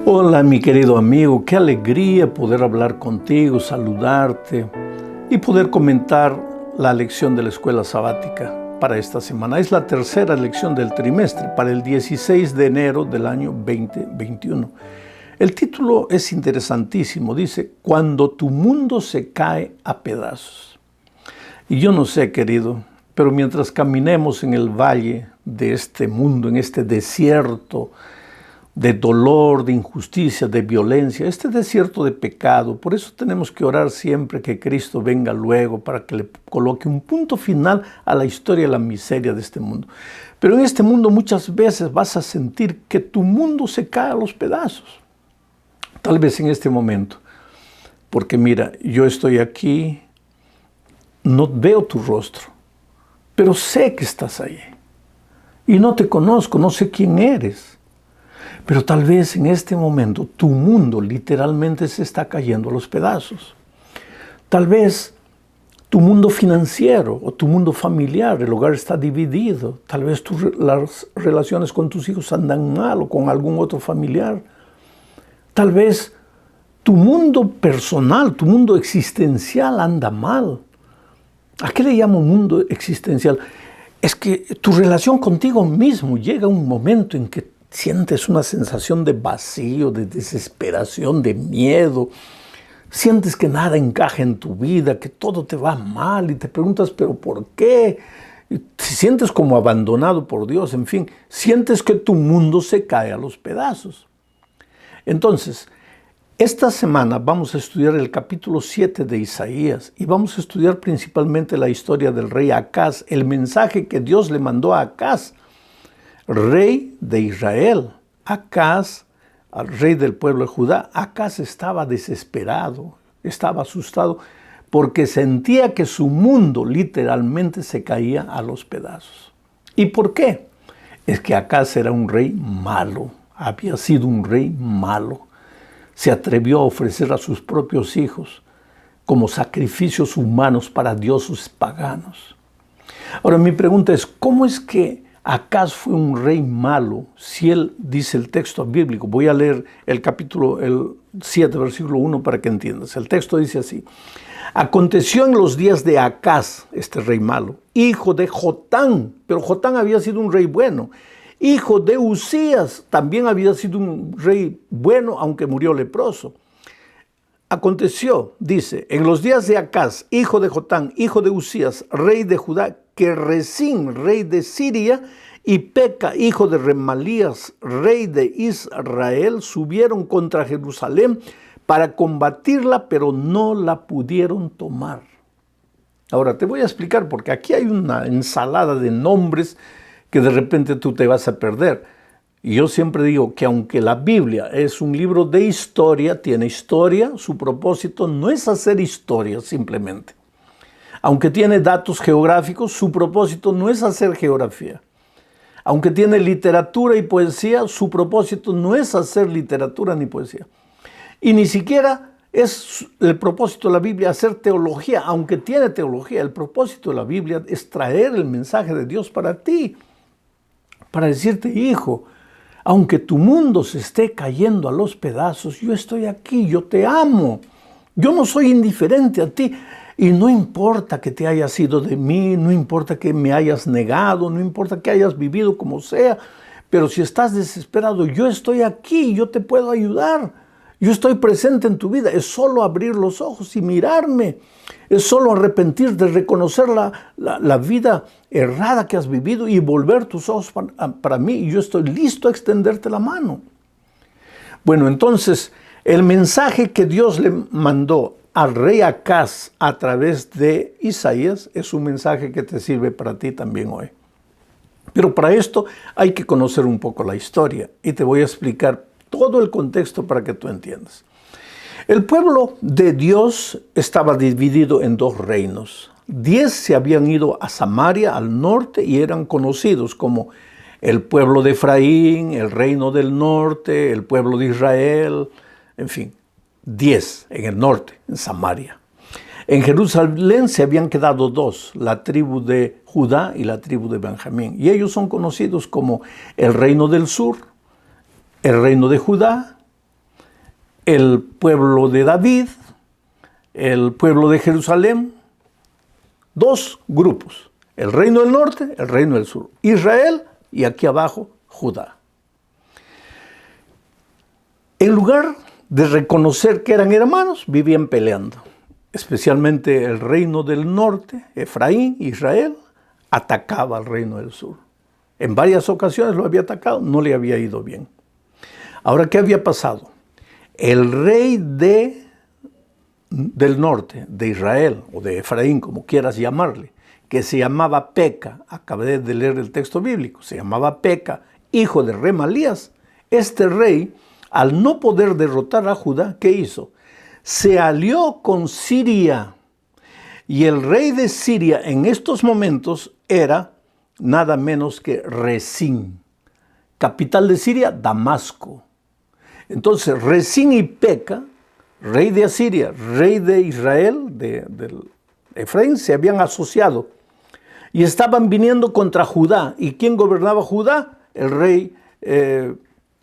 Hola mi querido amigo, qué alegría poder hablar contigo, saludarte y poder comentar la lección de la escuela sabática para esta semana. Es la tercera lección del trimestre para el 16 de enero del año 2021. El título es interesantísimo, dice, cuando tu mundo se cae a pedazos. Y yo no sé, querido, pero mientras caminemos en el valle de este mundo, en este desierto de dolor, de injusticia, de violencia, este desierto de pecado. Por eso tenemos que orar siempre que Cristo venga luego para que le coloque un punto final a la historia y la miseria de este mundo. Pero en este mundo muchas veces vas a sentir que tu mundo se cae a los pedazos. Tal vez en este momento. Porque mira, yo estoy aquí, no veo tu rostro, pero sé que estás ahí. Y no te conozco, no sé quién eres. Pero tal vez en este momento tu mundo literalmente se está cayendo a los pedazos. Tal vez tu mundo financiero o tu mundo familiar, el hogar está dividido. Tal vez las relaciones con tus hijos andan mal o con algún otro familiar. Tal vez tu mundo personal, tu mundo existencial anda mal. ¿A qué le llamo mundo existencial? Es que tu relación contigo mismo llega a un momento en que sientes una sensación de vacío, de desesperación, de miedo. Sientes que nada encaja en tu vida, que todo te va mal y te preguntas, ¿pero por qué? Y te sientes como abandonado por Dios, en fin, sientes que tu mundo se cae a los pedazos. Entonces, esta semana vamos a estudiar el capítulo 7 de Isaías y vamos a estudiar principalmente la historia del rey Acaz, el mensaje que Dios le mandó a Acaz, rey de Israel. Acaz, al rey del pueblo de Judá. Acaz estaba desesperado, estaba asustado porque sentía que su mundo literalmente se caía a los pedazos. ¿Y por qué? Es que Acaz era un rey malo, había sido un rey malo. Se atrevió a ofrecer a sus propios hijos como sacrificios humanos para dioses paganos. Ahora mi pregunta es, ¿cómo es que Acaz fue un rey malo si él dice el texto bíblico? Voy a leer el capítulo 7, versículo 1 para que entiendas. El texto dice así: aconteció en los días de Acaz, este rey malo, hijo de Jotán, pero Jotán había sido un rey bueno, hijo de Uzías, también había sido un rey bueno, aunque murió leproso. Aconteció, dice, en los días de Acaz, hijo de Jotán, hijo de Uzías, rey de Judá, que Rezín, rey de Siria, y Peca, hijo de Remalías, rey de Israel, subieron contra Jerusalén para combatirla, pero no la pudieron tomar. Ahora te voy a explicar, porque aquí hay una ensalada de nombres que de repente tú te vas a perder. Y yo siempre digo que aunque la Biblia es un libro de historia, tiene historia, su propósito no es hacer historia simplemente. Aunque tiene datos geográficos, su propósito no es hacer geografía. Aunque tiene literatura y poesía, su propósito no es hacer literatura ni poesía. Y ni siquiera es el propósito de la Biblia hacer teología, aunque tiene teología. El propósito de la Biblia es traer el mensaje de Dios para ti, para decirte, hijo, aunque tu mundo se esté cayendo a los pedazos, yo estoy aquí, yo te amo. Yo no soy indiferente a ti. Y no importa que te hayas ido de mí, no importa que me hayas negado, no importa que hayas vivido como sea, pero si estás desesperado, yo estoy aquí, yo te puedo ayudar. Yo estoy presente en tu vida. Es solo abrir los ojos y mirarme. Es solo arrepentirte, reconocer la vida errada que has vivido y volver tus ojos para mí. Y yo estoy listo a extenderte la mano. Bueno, entonces, el mensaje que Dios le mandó al rey Acaz a través de Isaías es un mensaje que te sirve para ti también hoy. Pero para esto hay que conocer un poco la historia y te voy a explicar todo el contexto para que tú entiendas. El pueblo de Dios estaba dividido en dos reinos. 10 se habían ido a Samaria, al norte, y eran conocidos como el pueblo de Efraín, el reino del norte, el pueblo de Israel, en fin, 10 en el norte, en Samaria. En Jerusalén se habían quedado 2, la tribu de Judá y la tribu de Benjamín. Y ellos son conocidos como el reino del sur, el reino de Judá el pueblo de David, el pueblo de Jerusalén, dos grupos, el reino del norte, el reino del sur, Israel y aquí abajo Judá. En lugar de reconocer que eran hermanos, vivían peleando. Especialmente el reino del norte, Efraín, Israel, atacaba al reino del sur. En varias ocasiones lo había atacado, no le había ido bien. Ahora, ¿qué había pasado? El rey del norte, de Israel, o de Efraín, como quieras llamarle, que se llamaba Peca, acabé de leer el texto bíblico, se llamaba Peca, hijo de Remalías. Este rey, al no poder derrotar a Judá, ¿qué hizo? Se alió con Siria. Y el rey de Siria en estos momentos era nada menos que Rezín. Capital de Siria, Damasco. Entonces, Rezín y Peca, rey de Asiria, rey de Israel, de Efraín, se habían asociado y estaban viniendo contra Judá. ¿Y quién gobernaba Judá? El rey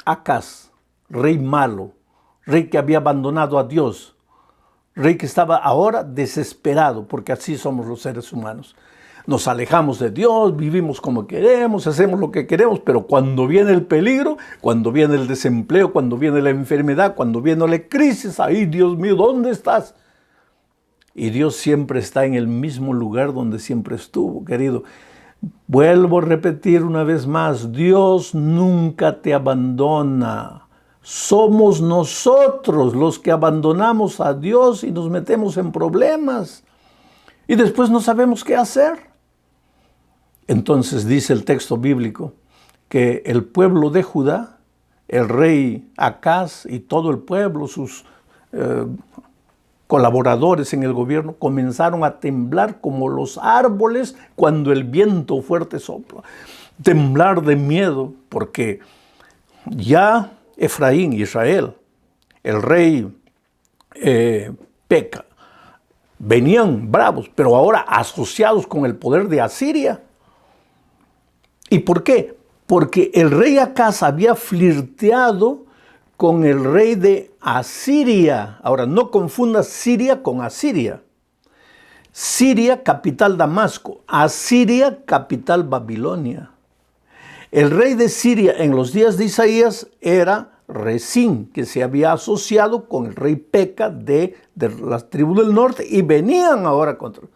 Acaz, rey malo, rey que había abandonado a Dios, rey que estaba ahora desesperado, porque así somos los seres humanos. Nos alejamos de Dios, vivimos como queremos, hacemos lo que queremos, pero cuando viene el peligro, cuando viene el desempleo, cuando viene la enfermedad, cuando viene la crisis, ahí, Dios mío, ¿dónde estás? Y Dios siempre está en el mismo lugar donde siempre estuvo, querido. Vuelvo a repetir una vez más, Dios nunca te abandona. Somos nosotros los que abandonamos a Dios y nos metemos en problemas. Y después no sabemos qué hacer. Entonces dice el texto bíblico que el pueblo de Judá, el rey Acaz y todo el pueblo, sus colaboradores en el gobierno, comenzaron a temblar como los árboles cuando el viento fuerte sopla. Temblar de miedo porque ya Efraín, Israel, el rey Peca, venían bravos, pero ahora asociados con el poder de Asiria. ¿Y por qué? Porque el rey Acaz había flirteado con el rey de Asiria. Ahora, no confundas Siria con Asiria. Siria, capital Damasco. Asiria, capital Babilonia. El rey de Siria en los días de Isaías era Rezín, que se había asociado con el rey Peca de las tribus del norte y venían ahora contra.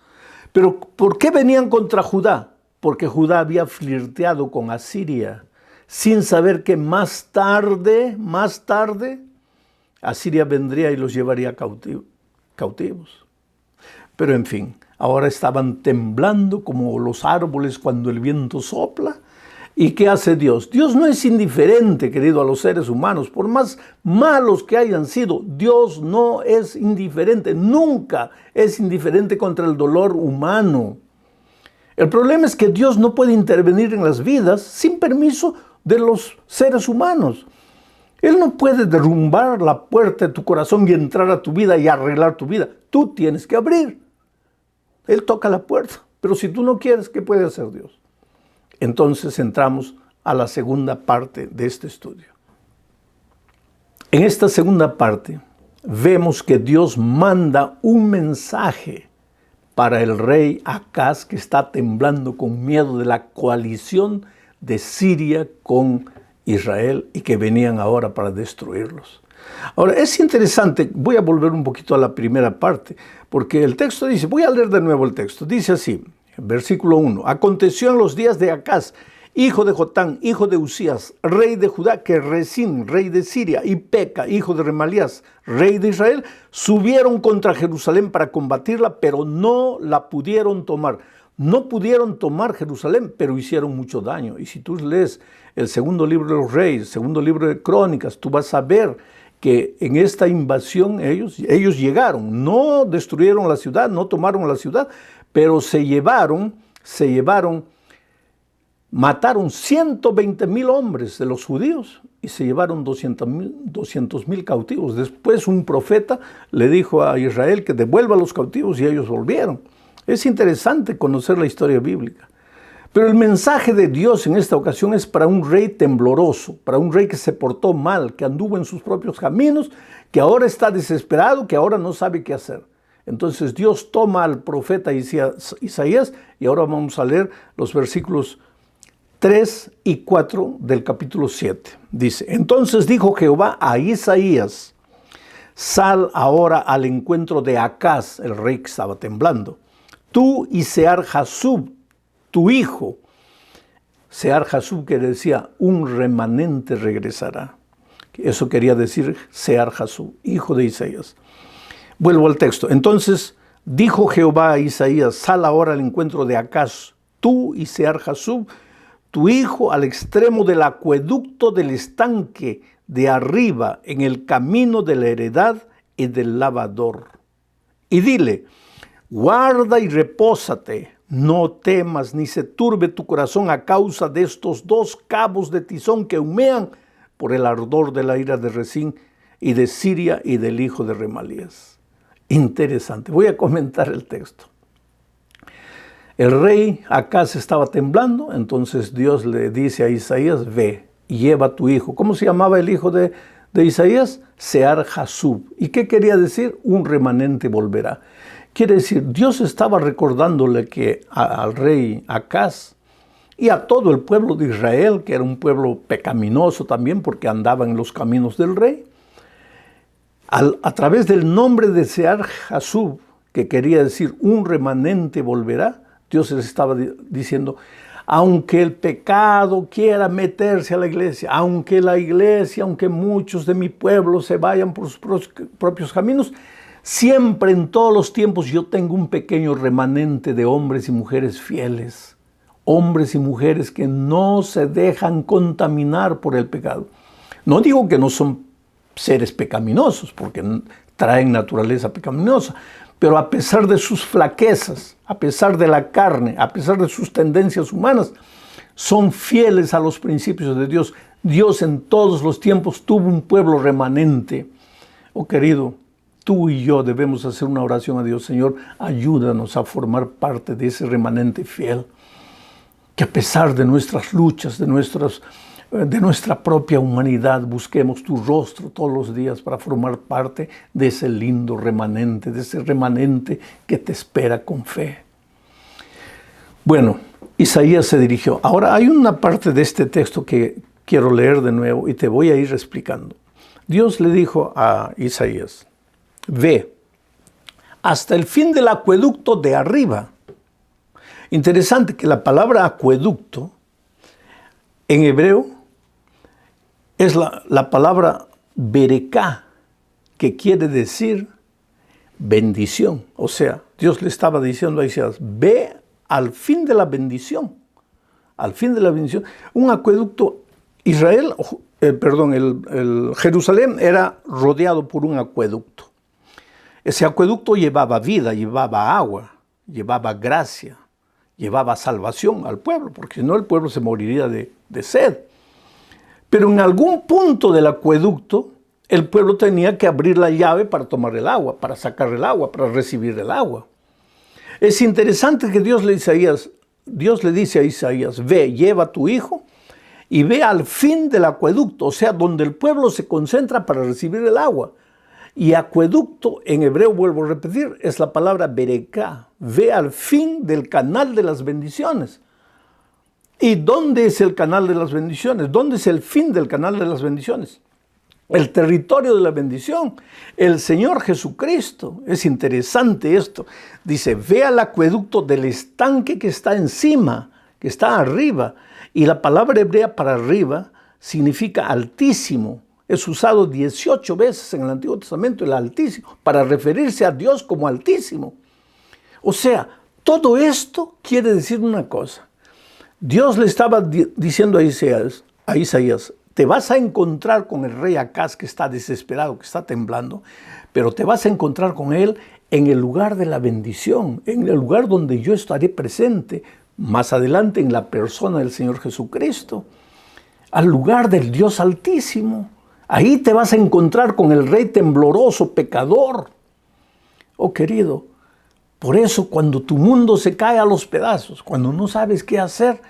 Pero ¿por qué venían contra Judá? Porque Judá había flirteado con Asiria, sin saber que más tarde, Asiria vendría y los llevaría cautivos. Pero en fin, ahora estaban temblando como los árboles cuando el viento sopla. ¿Y qué hace Dios? Dios no es indiferente, querido, a los seres humanos. Por más malos que hayan sido, Dios no es indiferente. Nunca es indiferente contra el dolor humano. El problema es que Dios no puede intervenir en las vidas sin permiso de los seres humanos. Él no puede derrumbar la puerta de tu corazón y entrar a tu vida y arreglar tu vida. Tú tienes que abrir. Él toca la puerta. Pero si tú no quieres, ¿qué puede hacer Dios? Entonces entramos a la segunda parte de este estudio. En esta segunda parte vemos que Dios manda un mensaje para el rey Acaz, que está temblando con miedo de la coalición de Siria con Israel y que venían ahora para destruirlos. Ahora, es interesante, voy a volver un poquito a la primera parte, porque el texto dice, voy a leer de nuevo el texto, dice así, versículo 1, aconteció en los días de Acaz, hijo de Jotán, hijo de Usías, rey de Judá, que Rezín, rey de Siria, y Peca, hijo de Remalías, rey de Israel, subieron contra Jerusalén para combatirla, pero no la pudieron tomar. No pudieron tomar Jerusalén, pero hicieron mucho daño. Y si tú lees el segundo libro de los Reyes, segundo libro de Crónicas, tú vas a ver que en esta invasión ellos llegaron, no destruyeron la ciudad, no tomaron la ciudad, pero mataron 120,000 hombres de los judíos y se llevaron 200,000 cautivos. Después un profeta le dijo a Israel que devuelva a los cautivos y ellos volvieron. Es interesante conocer la historia bíblica. Pero el mensaje de Dios en esta ocasión es para un rey tembloroso, para un rey que se portó mal, que anduvo en sus propios caminos, que ahora está desesperado, que ahora no sabe qué hacer. Entonces Dios toma al profeta Isaías y ahora vamos a leer los versículos 3 y 4 del capítulo 7. Dice, entonces dijo Jehová a Isaías, sal ahora al encuentro de Acaz, el rey que estaba temblando, tú y Sear-Jasub, tu hijo. Sear-Jasub, que decía, un remanente regresará. Eso quería decir Sear-Jasub, hijo de Isaías. Vuelvo al texto. Entonces dijo Jehová a Isaías, sal ahora al encuentro de Acaz, tú y Sear-Jasub, tu hijo, al extremo del acueducto del estanque de arriba, en el camino de la heredad y del lavador. Y dile, guarda y repósate, no temas ni se turbe tu corazón a causa de estos dos cabos de tizón que humean por el ardor de la ira de Rezín y de Siria y del hijo de Remalías. Interesante. Voy a comentar el texto. El rey Acaz estaba temblando, entonces Dios le dice a Isaías, ve y lleva a tu hijo. ¿Cómo se llamaba el hijo de Isaías? Sear-Jasub. ¿Y qué quería decir? Un remanente volverá. Quiere decir, Dios estaba recordándole que al rey Acaz y a todo el pueblo de Israel, que era un pueblo pecaminoso también porque andaba en los caminos del rey, a través del nombre de Sear-Jasub, que quería decir un remanente volverá, Dios les estaba diciendo, aunque el pecado quiera meterse a la iglesia, aunque muchos de mi pueblo se vayan por sus propios caminos, siempre en todos los tiempos yo tengo un pequeño remanente de hombres y mujeres fieles, hombres y mujeres que no se dejan contaminar por el pecado. No digo que no son seres pecaminosos, porque traen naturaleza pecaminosa, pero a pesar de sus flaquezas, a pesar de la carne, a pesar de sus tendencias humanas, son fieles a los principios de Dios. Dios en todos los tiempos tuvo un pueblo remanente. Oh querido, tú y yo debemos hacer una oración a Dios. Señor, ayúdanos a formar parte de ese remanente fiel, que a pesar de nuestras luchas, de nuestra propia humanidad, busquemos tu rostro todos los días para formar parte de ese lindo remanente, de ese remanente que te espera con fe. Bueno, Isaías se dirigió. Ahora hay una parte de este texto que quiero leer de nuevo y te voy a ir explicando. Dios le dijo a Isaías, ve hasta el fin del acueducto de arriba. Interesante que la palabra acueducto en hebreo es la palabra bereká, que quiere decir bendición. O sea, Dios le estaba diciendo a Isaías, ve al fin de la bendición. Al fin de la bendición. Un acueducto, Jerusalén era rodeado por un acueducto. Ese acueducto llevaba vida, llevaba agua, llevaba gracia, llevaba salvación al pueblo, porque si no el pueblo se moriría de sed. Pero en algún punto del acueducto, el pueblo tenía que abrir la llave para tomar el agua, para sacar el agua, para recibir el agua. Es interesante que Dios le dice a Isaías, ve, lleva a tu hijo y ve al fin del acueducto, o sea, donde el pueblo se concentra para recibir el agua. Y acueducto, en hebreo, vuelvo a repetir, es la palabra bereká. Ve al fin del canal de las bendiciones. ¿Y dónde es el canal de las bendiciones? ¿Dónde es el fin del canal de las bendiciones? El territorio de la bendición, el Señor Jesucristo. Es interesante esto. Dice, ve al acueducto del estanque que está encima, que está arriba. Y la palabra hebrea para arriba significa altísimo. Es usado 18 veces en el Antiguo Testamento, el Altísimo, para referirse a Dios como Altísimo. O sea, todo esto quiere decir una cosa. Dios le estaba diciendo a Isaías, te vas a encontrar con el rey Acaz que está desesperado, que está temblando, pero te vas a encontrar con él en el lugar de la bendición, en el lugar donde yo estaré presente, más adelante en la persona del Señor Jesucristo, al lugar del Dios Altísimo. Ahí te vas a encontrar con el rey tembloroso, pecador. Oh querido, Por eso, cuando tu mundo se cae a los pedazos, cuando no sabes qué hacer,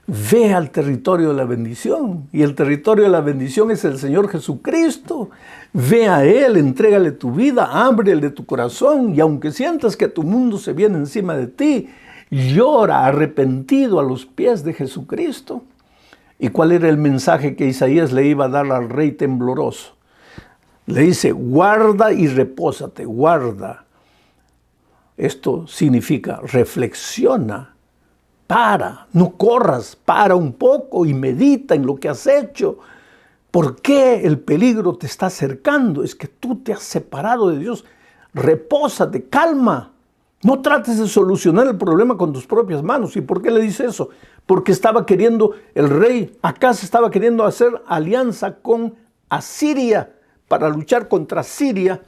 ve al territorio de la bendición. Y el territorio de la bendición es el Señor Jesucristo. Ve a Él, entrégale tu vida, ábrele tu corazón. Y aunque sientas que tu mundo se viene encima de ti, llora arrepentido a los pies de Jesucristo. ¿Y cuál era el mensaje que Isaías le iba a dar al rey tembloroso? Le dice, guarda y repósate, guarda. Esto significa reflexiona, para, no corras, para un poco y medita en lo que has hecho. ¿Por qué el peligro te está acercando? Es que tú te has separado de Dios. Repósate, calma. No trates de solucionar el problema con tus propias manos. ¿Y por qué le dice eso? Porque estaba queriendo, el rey Acaz estaba queriendo hacer alianza con Asiria para luchar contra Siria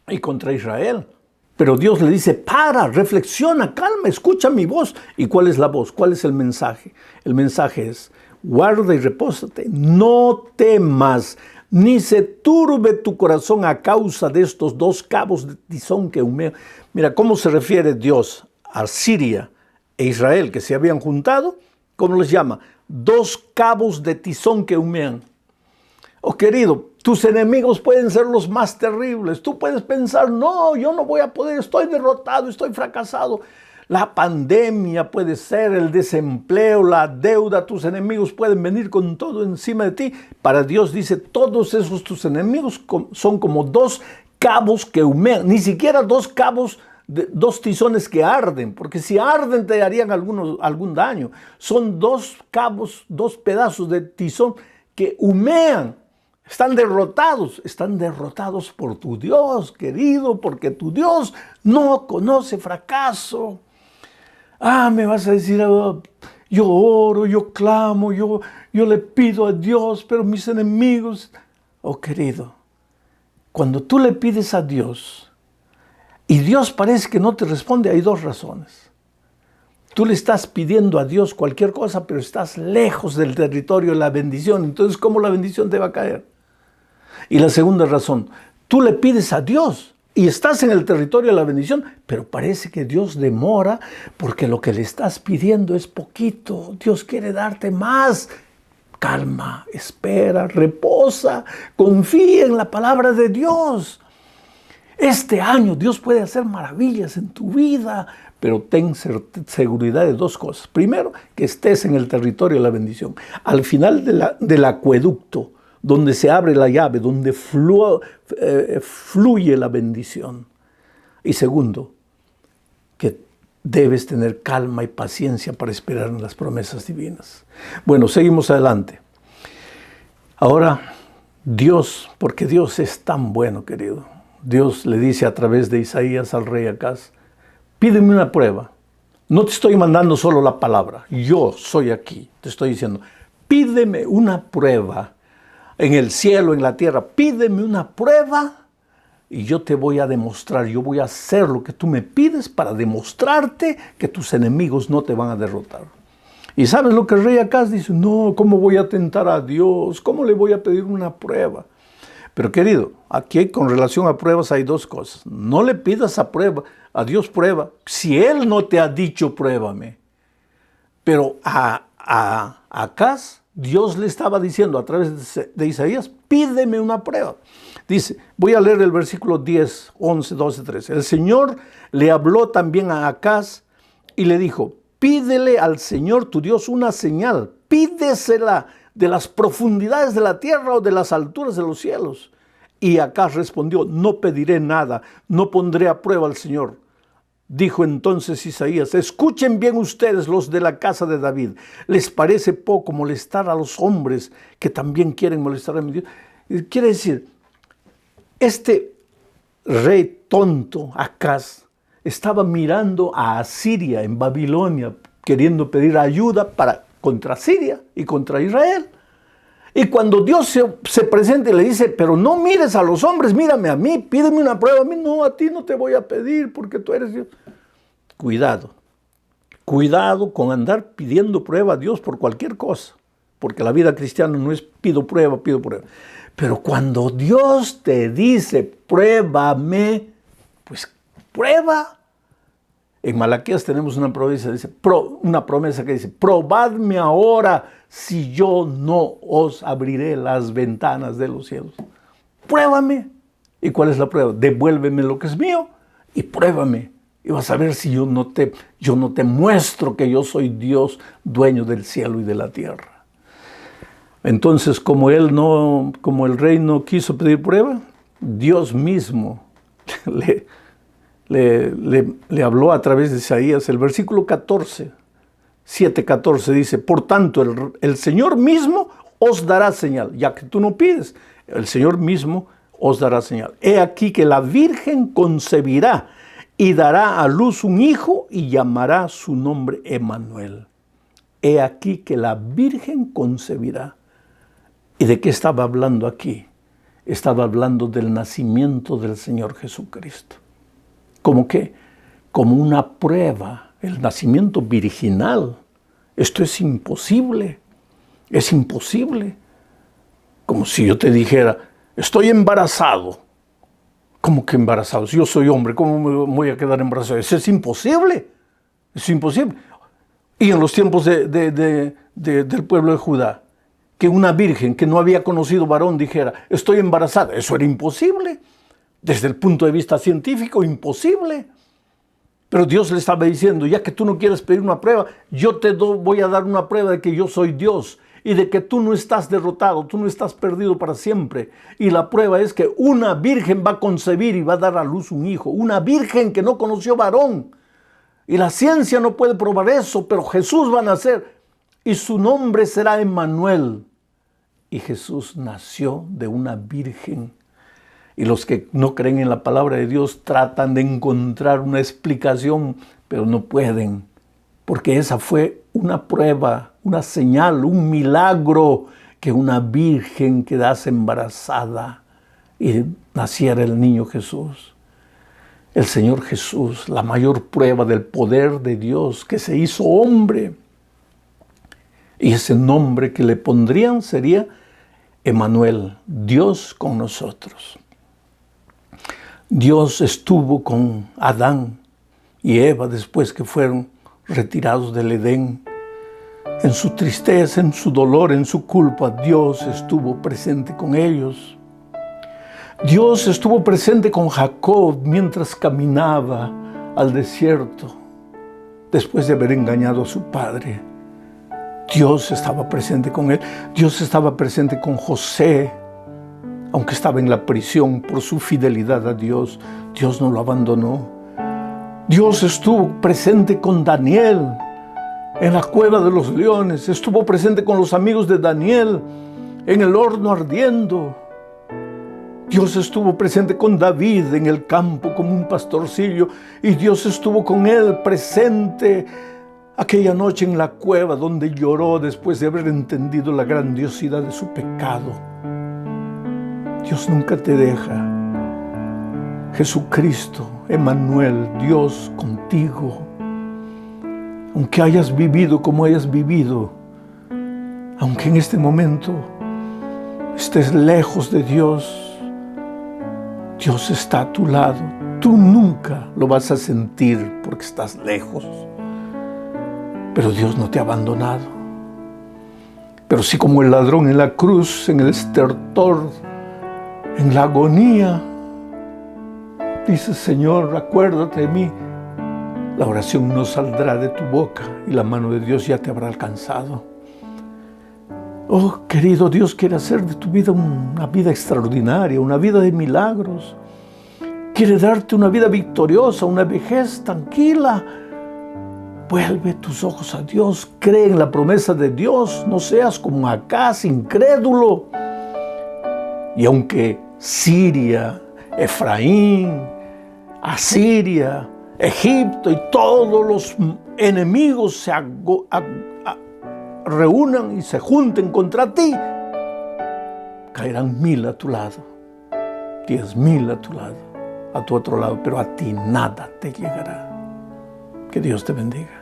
y contra Israel. Pero Dios le dice, para, reflexiona, calma, escucha mi voz. ¿Y cuál es la voz? ¿Cuál es el mensaje? El mensaje es, guarda y repósate, no temas, ni se turbe tu corazón a causa de estos dos cabos de tizón que humean. Mira, ¿cómo se refiere Dios a Siria e Israel que se habían juntado? ¿Cómo les llama? Dos cabos de tizón que humean. Oh, querido, tus enemigos pueden ser los más terribles. Tú puedes pensar, no, yo no voy a poder, estoy derrotado, estoy fracasado. La pandemia puede ser, el desempleo, la deuda, tus enemigos pueden venir con todo encima de ti. Para Dios dice, todos esos tus enemigos son como dos cabos que humean, ni siquiera dos cabos, dos tizones que arden, porque si arden te harían algún daño. Son dos cabos, dos pedazos de tizón que humean. Están derrotados por tu Dios, querido, porque tu Dios no conoce fracaso. Me vas a decir, yo oro, yo clamo, yo le pido a Dios, pero mis enemigos... Oh, querido, cuando tú le pides a Dios y Dios parece que no te responde, hay dos razones. Tú le estás pidiendo a Dios cualquier cosa, pero estás lejos del territorio de la bendición. Entonces, ¿cómo la bendición te va a caer? Y la segunda razón, tú le pides a Dios y estás en el territorio de la bendición, pero parece que Dios demora porque lo que le estás pidiendo es poquito. Dios quiere darte más. Calma, espera, reposa, confía en la palabra de Dios. Este año Dios puede hacer maravillas en tu vida, pero ten seguridad de dos cosas. Primero, que estés en el territorio de la bendición. Al final del acueducto, donde se abre la llave, donde fluye la bendición. Y segundo, que debes tener calma y paciencia para esperar en las promesas divinas. Bueno, seguimos adelante. Ahora, Dios, porque Dios es tan bueno, querido. Dios le dice a través de Isaías al rey Acaz, pídeme una prueba. No te estoy mandando solo la palabra, yo soy aquí. Te estoy diciendo, pídeme una prueba. En el cielo, en la tierra, pídeme una prueba y yo te voy a demostrar, yo voy a hacer lo que tú me pides para demostrarte que tus enemigos no te van a derrotar. ¿Y sabes lo que el rey Acaz dice? No, ¿cómo voy a tentar a Dios? ¿Cómo le voy a pedir una prueba? Pero querido, aquí con relación a pruebas hay dos cosas. No le pidas a Dios prueba, si Él no te ha dicho pruébame. Pero a Acaz, Dios le estaba diciendo a través de Isaías, pídeme una prueba. Dice, voy a leer el versículo 10, 11, 12, 13. El Señor le habló también a Acaz y le dijo, pídele al Señor tu Dios una señal, pídesela de las profundidades de la tierra o de las alturas de los cielos. Y Acaz respondió, no pediré nada, no pondré a prueba al Señor. Dijo entonces Isaías, escuchen bien ustedes los de la casa de David. ¿Les parece poco molestar a los hombres que también quieren molestar a mi Dios? Quiere decir, este rey tonto, Acaz, estaba mirando a Asiria en Babilonia, queriendo pedir ayuda contra Siria y contra Israel. Y cuando Dios se presenta y le dice, pero no mires a los hombres, mírame a mí, pídeme una prueba a mí. No, a ti no te voy a pedir porque tú eres Dios. Cuidado con andar pidiendo prueba a Dios por cualquier cosa. Porque la vida cristiana no es pido prueba. Pero cuando Dios te dice, pruébame, pues prueba. En Malaquías tenemos una promesa que dice, probadme ahora si yo no os abriré las ventanas de los cielos. Pruébame. ¿Y cuál es la prueba? Devuélveme lo que es mío y pruébame. Y vas a ver si yo no te muestro que yo soy Dios, dueño del cielo y de la tierra. Entonces, como el rey no quiso pedir prueba, Dios mismo le habló a través de Isaías. El versículo 7:14 dice, por tanto, el Señor mismo os dará señal, ya que tú no pides, el Señor mismo os dará señal. He aquí que la Virgen concebirá y dará a luz un hijo y llamará su nombre Emmanuel. He aquí que la Virgen concebirá. ¿Y de qué estaba hablando aquí? Estaba hablando del nacimiento del Señor Jesucristo. ¿Cómo qué? Como una prueba, el nacimiento virginal. Esto es imposible. Es imposible. Como si yo te dijera, estoy embarazado. ¿Cómo que embarazado? Si yo soy hombre, ¿cómo me voy a quedar embarazado? Eso es imposible. Es imposible. Y en los tiempos del pueblo de Judá, que una virgen que no había conocido varón dijera, estoy embarazada, eso era imposible. Desde el punto de vista científico, imposible. Pero Dios le estaba diciendo, ya que tú no quieres pedir una prueba, yo te voy a dar una prueba de que yo soy Dios y de que tú no estás derrotado, tú no estás perdido para siempre. Y la prueba es que una virgen va a concebir y va a dar a luz un hijo. Una virgen que no conoció varón. Y la ciencia no puede probar eso, pero Jesús va a nacer y su nombre será Emmanuel. Y Jesús nació de una virgen. Y los que no creen en la palabra de Dios tratan de encontrar una explicación, pero no pueden. Porque esa fue una prueba, una señal, un milagro, que una virgen quedase embarazada y naciera el niño Jesús. El Señor Jesús, la mayor prueba del poder de Dios, que se hizo hombre. Y ese nombre que le pondrían sería Emmanuel, Dios con nosotros. Dios estuvo con Adán y Eva después que fueron retirados del Edén. En su tristeza, en su dolor, en su culpa, Dios estuvo presente con ellos. Dios estuvo presente con Jacob mientras caminaba al desierto, después de haber engañado a su padre. Dios estaba presente con él. Dios estaba presente con José, aunque estaba en la prisión por su fidelidad a Dios. Dios no lo abandonó. Dios estuvo presente con Daniel en la cueva de los leones. Estuvo presente con los amigos de Daniel en el horno ardiendo. Dios estuvo presente con David en el campo como un pastorcillo. Y Dios estuvo con él presente aquella noche en la cueva donde lloró después de haber entendido la grandiosidad de su pecado. Dios nunca te deja. Jesucristo, Emmanuel, Dios contigo. Aunque hayas vivido como hayas vivido, aunque en este momento estés lejos de Dios, Dios está a tu lado. Tú nunca lo vas a sentir porque estás lejos. Pero Dios no te ha abandonado. Pero sí, como el ladrón en la cruz, en el estertor, en la agonía, dice: Señor, acuérdate de mí. La oración no saldrá de tu boca y la mano de Dios ya te habrá alcanzado. Oh, querido, Dios quiere hacer de tu vida una vida extraordinaria, una vida de milagros. Quiere darte una vida victoriosa, una vejez tranquila. Vuelve tus ojos a Dios, cree en la promesa de Dios, no seas como Acaz, incrédulo. Y aunque Siria, Efraín, Asiria, Egipto y todos los enemigos se reúnan y se junten contra ti, caerán 1000 a tu lado, 10,000 a tu lado, a tu otro lado, pero a ti nada te llegará. Que Dios te bendiga.